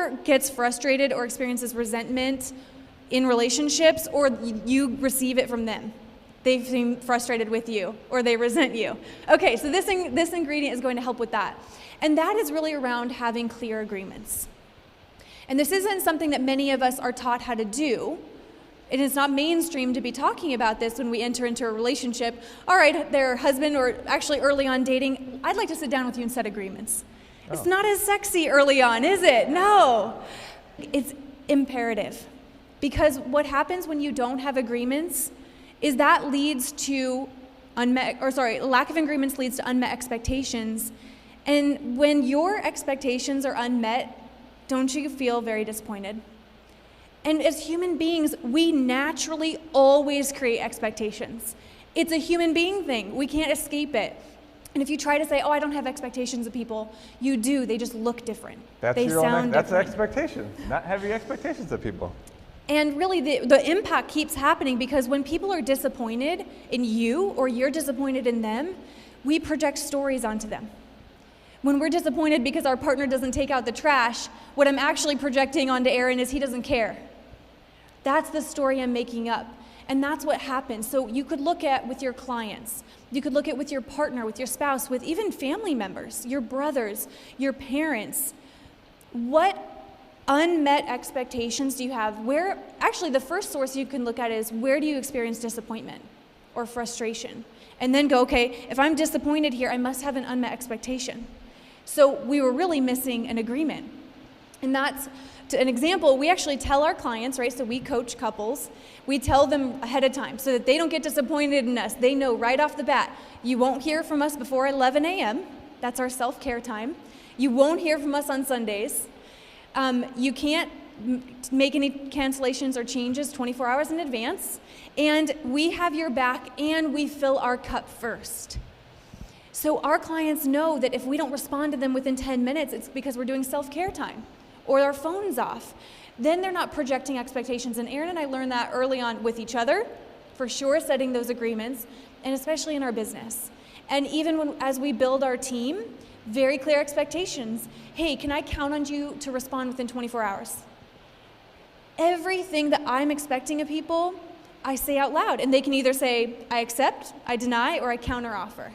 partner gets frustrated or experiences resentment in relationships, or you receive it from them. They seem frustrated with you, or they resent you. Okay, so this ingredient is going to help with that. And that is really around having clear agreements. And this isn't something that many of us are taught how to do. It is not mainstream to be talking about this when we enter into a relationship. All right, their husband, or actually early on dating, I'd like to sit down with you and set agreements. Oh. It's not as sexy early on, is it? No. It's imperative. Because what happens when you don't have agreements is that leads to lack of agreements leads to unmet expectations. And when your expectations are unmet, don't you feel very disappointed? And as human beings, we naturally always create expectations. It's a human being thing. We can't escape it. And if you try to say, oh, I don't have expectations of people, you do. They just look different. That's different. Expectations, not having expectations of people. And really, the impact keeps happening because when people are disappointed in you or you're disappointed in them, we project stories onto them. When we're disappointed because our partner doesn't take out the trash, what I'm actually projecting onto Aaron is he doesn't care. That's the story I'm making up. And that's what happens. So you could look at with your clients. You could look at with your partner, with your spouse, with even family members, your brothers, your parents. What unmet expectations do you have? Actually, the first source you can look at is where do you experience disappointment or frustration? And then go, okay, if I'm disappointed here, I must have an unmet expectation. So we were really missing an agreement. And that's an example. We actually tell our clients, right? So we coach couples. We tell them ahead of time so that they don't get disappointed in us. They know right off the bat, you won't hear from us before 11 a.m. That's our self-care time. You won't hear from us on Sundays. You can't make any cancellations or changes 24 hours in advance. And we have your back and we fill our cup first. So our clients know that if we don't respond to them within 10 minutes, it's because we're doing self-care time or our phone's off. Then they're not projecting expectations. And Aaron and I learned that early on with each other, for sure, setting those agreements, and especially in our business. And even as we build our team, very clear expectations. Hey, can I count on you to respond within 24 hours? Everything that I'm expecting of people, I say out loud. And they can either say, I accept, I deny, or I counteroffer.